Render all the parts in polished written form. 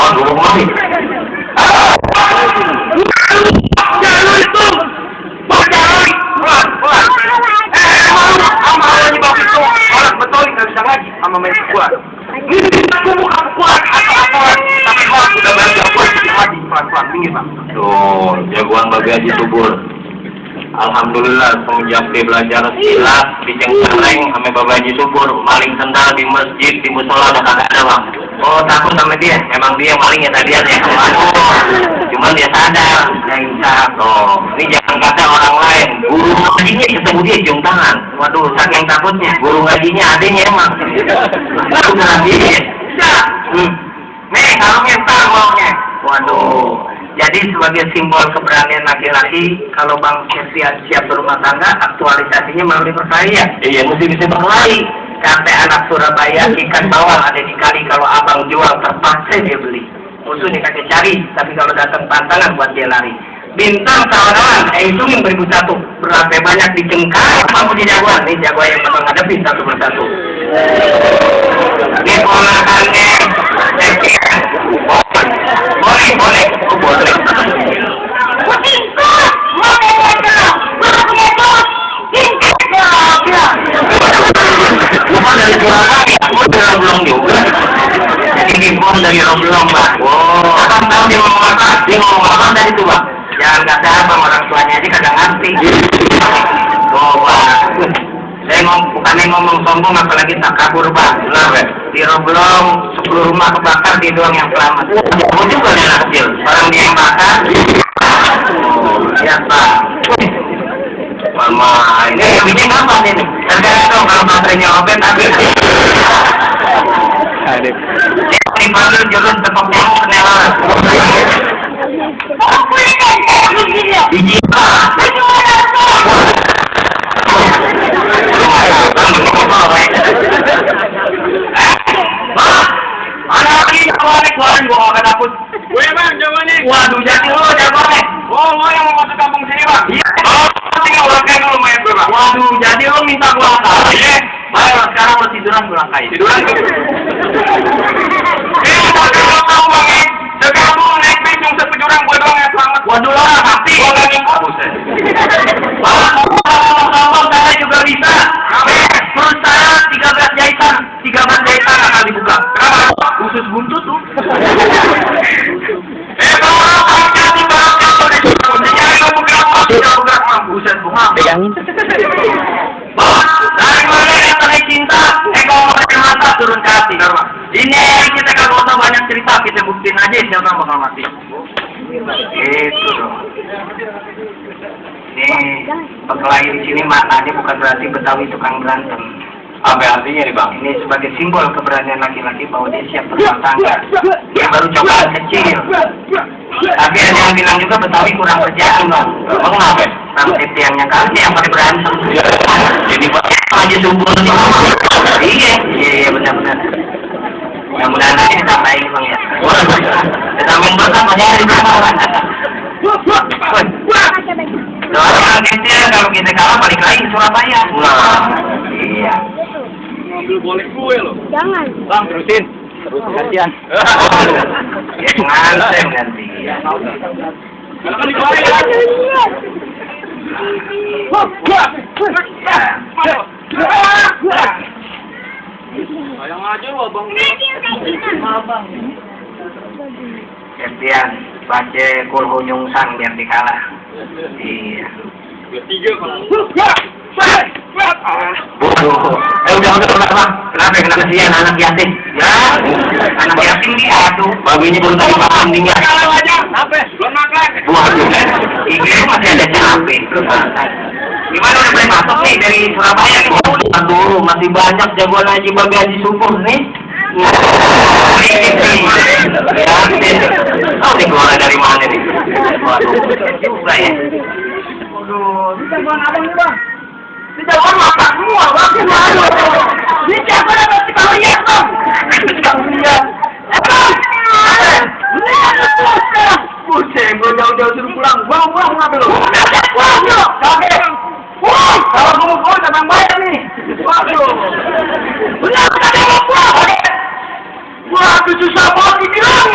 Waduh, mami. Jangan itu. Jangan. Pelan, pelan. Sama lagi bang itu. Orang betul nggak bisa lagi sama main kuat. Ini aku bukan kuat atau tapi kuat udah banyak kuat lagi pelan-pelan tinggi bang. Tuh, jagoan Babi Haji Subur. Alhamdulillah semenjak dia belajar silat di Cengkareng sama Babi Haji Subur, maling sendal di masjid di musola udah kagak ada bang. Oh takut sama dia, emang dia malingnya tadian ya. Cuman dia sadar, insaf. Oh, ini jangan kata orang lain. Guru ngajinya ketemu dia cium tangan. Waduh, saking takutnya. Guru ngajinya adanya emang. Lalu dia. Nih, kalungnya entar maunya. Waduh. Jadi sebagai simbol keberanian laki-laki, kalau Bang Septian siap berumah tangga, aktualisasinya melalui berkarya. Iya, mesti bisa berlari. Sampai anak Surabaya, ikan bawal ada di kali, kalau abang jual terpaksa dia beli. Musuhnya kakek cari, tapi kalau datang tantangan buat dia lari. Bintang kawan-kawan, hitungin 1001. Berapa banyak di Cengkareng mampu di jagoan. Ini jagoan yang bakal ngadepin satu persatu. Ini ponakannya Septian. Boleh, boleh, oh boleh. Bukan dari Surabaya, aku dari Roblong juga. Jadi impor dari Roblong, Pak. Wow. Abang tahu dia ngomong apa? Dia ngomong apa dari itu, Pak? Jangan kata abang, orang tuanya aja kadang ngerti. Oh, Pak. Saya bukannya ngomong sombong, apalagi tak kabur, Pak. Kenapa? Di Roblong 10 rumah kebakar, dia doang yang selamat. Aku juga yang hasil. Orang dia yang bakar. Ya, Pak. Mama, ini bikin apa ini? Tergantung kalau baterainya obet tapi. Ini panggil jurun tepuk nyamuk kenelan. Biji Pak. Ada lagi jawabannya, keluarin gua gak takut. Gue bang jawabannya. Waduh, jadi lo jawabannya. Oh, lo yang mau masuk kampung sini bang? Iya. Oh, tinggal ulangkain dulu main gue bang. Waduh, jadi lo minta gua langkai. Iya. Baik, sekarang lo tiduran gua langkai. Tiduran tuh. Kalau tahu bang ya, sekampung naik bis yang sepejurang gue doang yang selamat. Waduh lo pasti. Gue gak ngikut. Kalau saya juga bisa. Perut saya 13 jahitan. 13 jahitan akan dibuka. Kenapa? Khusus buntut tuh. Kalau kamu jadi barangnya tuh deh. Jangan kamu gerak Buset bunga. Pegangin. Dari mana yang terakhir cinta? Kalau mereka mata turun ke hati. Ini kita kalau usah banyak cerita, kita buktiin aja siapa yang bakal mati. Itu dong. Ini berkelahi di sini maknanya bukan berarti Betawi tukang berantem. Apa artinya nih bang? Ini sebagai simbol keberanian laki-laki bahwa dia siap berumah tangga. Dia baru cobaan kecil. Tapi ada yang bilang juga Betawi kurang kerjaan bang. Kenapa? Sampai tiangnya kali yang pada berantem. Jadi pak Haji Subur nih. Iya benar-benar. Mudah-mudahan nanti ditambahin bang ya. Ditambahin berkah banyak dari bawah. Soalnya kecil kalau kita kalah balik lagi ke Surabaya. Nah. Iya. Ngambil boleh gue loh. Jangan. Bang terusin. Terus gantian. Ya ngantem nanti. Kalau kan dikeluarin kan? Sayang aja lo abang. Abang. Gantian baca Kulhu Nyungsang biar dikalah. Iya. Tiga kalau. Waduh. Udah bang. Kenapa kesian anak yatim? Ya. Anak yatim dia aduh. Babinya baru tadi makan dia. Kalau aja. Apa? Belum makan. Waduh. Ini masih ada capek. Gimana udah boleh masuk nih dari Surabaya nih? Aduh, masih banyak jagoan Haji Babi Haji Subur nih. Oh, ini keluar dari mana nih? Waduh, juga ya. Waduh, ini jagoan abang nih bang. Ini jagoan makan semua bang. Ini jagoan apa sih bang lihat bang? Bang lihat. Buset, gue jauh-jauh suruh pulang. Pulang ngambil lu. Pulang yuk, kakek. Wah, kalau kamu pulang jangan bayar nih. Waduh. Benar, ada yang mau pulang. Waduh, susah banget dibilang.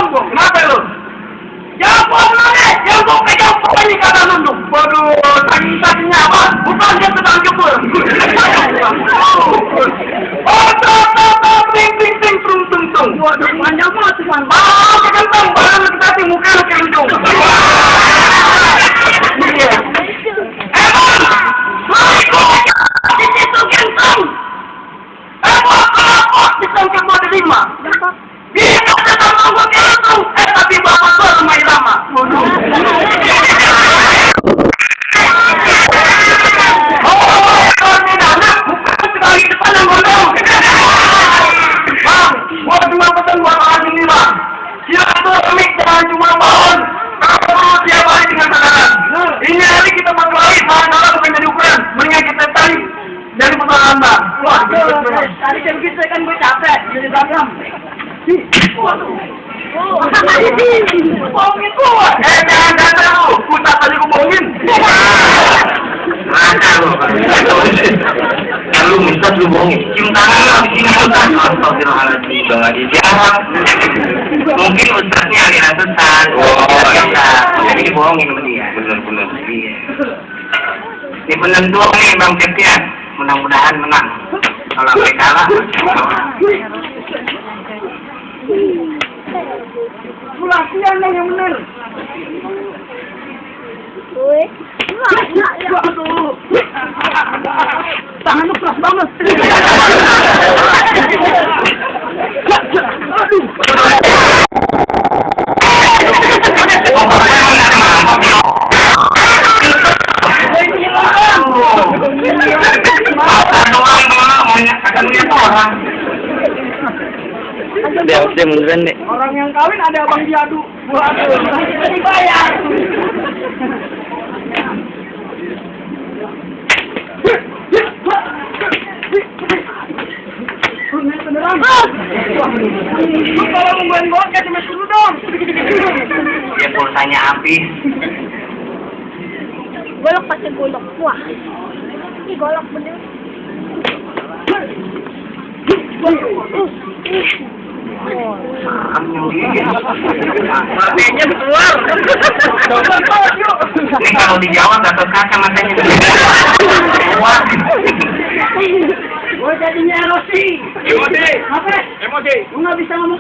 sombong. Kenapa lu? Jawab mana? Jawab pegang pokoknya kata nunduk. Waduh, tadi-tadinya apa? Bukan dia sedang jebur. Oh, top, ting, tung, tung. Waduh, panjang banget cuman. Ah, kentang, baru kita sih muka lu kencung. Iya. Emang, aku di situ kentang. Emang, kenapa di tempat mau terima? Dia tetap mau kentang. Tapi bapak baru main lama. Ini hari kita mengklaim bahan orang bukan jadi ukuran, mendingan kita tadi dari persoalan bang. Wah, tadi jam kita kan gue capek, jadi bangam. Bohongin gua. Jangan lu, putar tadi gua bohongin. Mana lu? Kalau lu minta lu bohongin, cium tangan lu di sini putar. Astagfirullahaladzim, udah nggak dijarang. Mungkin ustaznya aliran sesat. Oh, iya. Jadi dibohongin sama dia. Bener-bener. Iya. Ini penentuan nih Bang Septian. Mudah-mudahan menang. Kalau sampai kalah, latihan yang bener. Aduh. Tangan lu keras banget. Aduh. Dia munduran nih. Orang yang kawin ada abang diadu. Waduh, nanti dibayar. Kalau mau bawa kasih mas dulu dong. Dia pulsanya habis. Golok pasti golok. Wah. Ini golok bener. Matanya keluar. Ini kalau dijawab dapat kaca matanya. Keluar. Gue jadinya emosi. Emosi. Apa? Emosi. Lu nggak bisa ngomong.